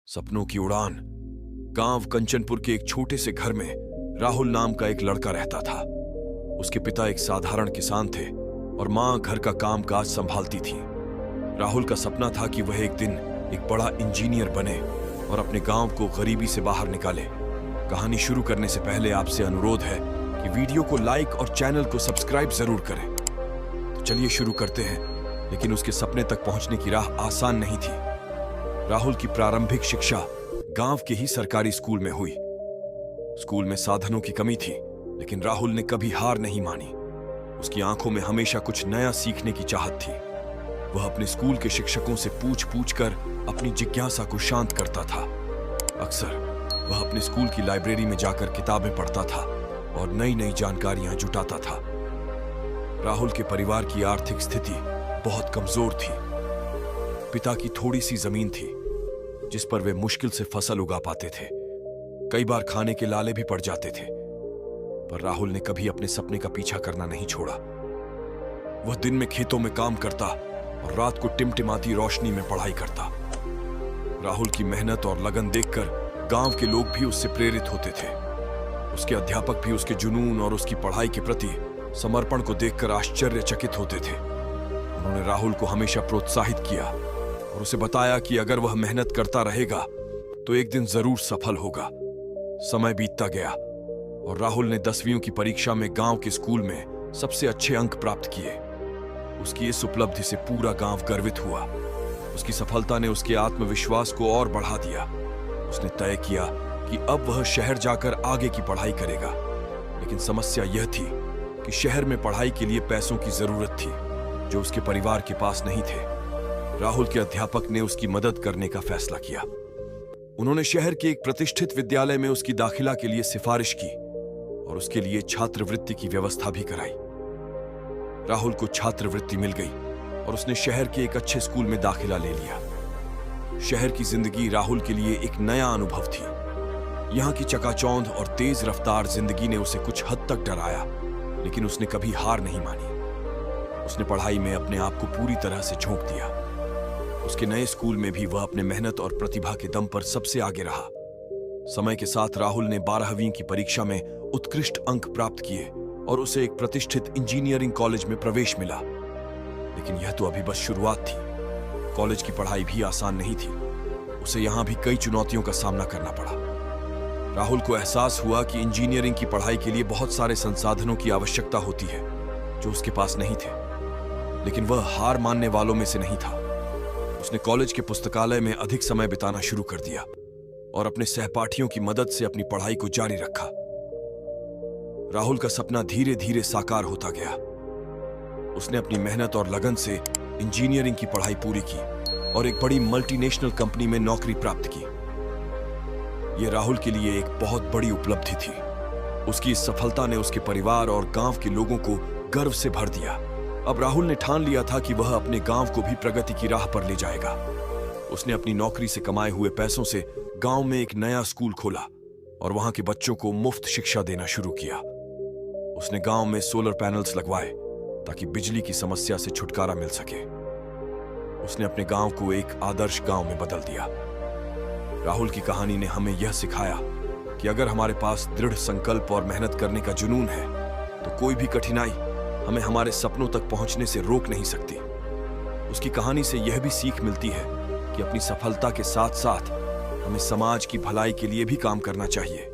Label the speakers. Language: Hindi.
Speaker 1: सपनों की उड़ान। गांव कंचनपुर के एक छोटे से घर में राहुल नाम का एक लड़का रहता था। उसके पिता एक साधारण किसान थे और मां घर का काम काज संभालती थी। राहुल का सपना था कि वह एक दिन एक बड़ा इंजीनियर बने और अपने गांव को गरीबी से बाहर निकाले। कहानी शुरू करने से पहले आपसे अनुरोध है कि वीडियो को लाइक और चैनल को सब्सक्राइब जरूर करें। तो चलिए शुरू करते हैं। लेकिन उसके सपने तक पहुंचने की राह आसान नहीं थी। राहुल की प्रारंभिक शिक्षा गांव के ही सरकारी स्कूल में हुई। स्कूल में साधनों की कमी थी, लेकिन राहुल ने कभी हार नहीं मानी। उसकी आंखों में हमेशा कुछ नया सीखने की चाहत थी। वह अपने स्कूल के शिक्षकों से पूछ कर अपनी जिज्ञासा को शांत करता था। अक्सर वह अपने स्कूल की लाइब्रेरी में जाकर किताबें पढ़ता था और नई नई जानकारियां जुटाता था। राहुल के परिवार की आर्थिक स्थिति बहुत कमजोर थी। पिता की थोड़ी सी जमीन थी जिस पर वे मुश्किल से फसल उगा पाते थे। कई बार खाने के लाले भी पड़ जाते थे, पर राहुल ने कभी अपने सपने का पीछा करना नहीं छोड़ा। वह दिन में खेतों में काम करता और रात को टिमटिमाती रोशनी में पढ़ाई करता। राहुल की मेहनत और लगन देखकर गांव के लोग भी उससे प्रेरित होते थे। उसके अध्यापक भी उसके जुनून और उसकी पढ़ाई के प्रति समर्पण को देखकर आश्चर्यचकित होते थे। उन्होंने राहुल को हमेशा प्रोत्साहित किया और उसे बताया कि अगर वह मेहनत करता रहेगा तो एक दिन जरूर सफल होगा। समय बीतता गया और राहुल ने 10वीं की परीक्षा में गांव के स्कूल में सबसे अच्छे अंक प्राप्त किए। उसकी इस उपलब्धि से पूरा गांव गर्वित हुआ। उसकी सफलता ने उसके आत्मविश्वास को और बढ़ा दिया। उसने तय किया कि अब वह शहर जाकर आगे की पढ़ाई करेगा। लेकिन समस्या यह थी कि शहर में पढ़ाई के लिए पैसों की जरूरत थी जो उसके परिवार के पास नहीं थे। राहुल के अध्यापक ने उसकी मदद करने का फैसला किया। उन्होंने शहर के एक प्रतिष्ठित विद्यालय में उसकी दाखिला के लिए सिफारिश की और उसके लिए छात्रवृत्ति की व्यवस्था भी कराई। राहुल को छात्रवृत्ति मिल गई और उसने शहर के एक अच्छे स्कूल में दाखिला ले लिया। शहर की जिंदगी राहुल के लिए एक नया अनुभव थी। यहाँ की चकाचौंध और तेज रफ्तार जिंदगी ने उसे कुछ हद तक डराया, लेकिन उसने कभी हार नहीं मानी। उसने पढ़ाई में अपने आप को पूरी तरह से झोंक दिया। उसके नए स्कूल में भी वह अपने मेहनत और प्रतिभा के दम पर सबसे आगे रहा। समय के साथ राहुल ने 12वीं की परीक्षा में उत्कृष्ट अंक प्राप्त किए और उसे एक प्रतिष्ठित इंजीनियरिंग कॉलेज में प्रवेश मिला। लेकिन यह तो अभी बस शुरुआत थी। कॉलेज की पढ़ाई भी आसान नहीं थी। उसे यहां भी कई चुनौतियों का सामना करना पड़ा। राहुल को एहसास हुआ कि इंजीनियरिंग की पढ़ाई के लिए बहुत सारे संसाधनों की आवश्यकता होती है जो उसके पास नहीं थे। लेकिन वह हार मानने वालों में से नहीं था। उसने कॉलेज के पुस्तकालय में अधिक समय बिताना शुरू कर दिया और अपने सहपाठियों की मदद से अपनी पढ़ाई को जारी रखा। राहुल का सपना धीरे धीरे साकार होता गया। उसने अपनी मेहनत और लगन से इंजीनियरिंग की पढ़ाई पूरी की और एक बड़ी मल्टीनेशनल कंपनी में नौकरी प्राप्त की। यह राहुल के लिए एक बहुत बड़ी उपलब्धि थी। उसकी इस सफलता ने उसके परिवार और गांव के लोगों को गर्व से भर दिया। अब राहुल ने ठान लिया था कि वह अपने गांव को भी प्रगति की राह पर ले जाएगा। उसने अपनी नौकरी से कमाए हुए पैसों से गांव में एक नया स्कूल खोला और वहां के बच्चों को मुफ्त शिक्षा देना शुरू किया। उसने गांव में सोलर पैनल्स लगवाए ताकि बिजली की समस्या से छुटकारा मिल सके। उसने अपने गांव को एक आदर्श गांव में बदल दिया। राहुल की कहानी ने हमें यह सिखाया कि अगर हमारे पास दृढ़ संकल्प और मेहनत करने का जुनून है तो कोई भी कठिनाई हमें हमारे सपनों तक पहुंचने से रोक नहीं सकती। उसकी कहानी से यह भी सीख मिलती है कि अपनी सफलता के साथ साथ हमें समाज की भलाई के लिए भी काम करना चाहिए।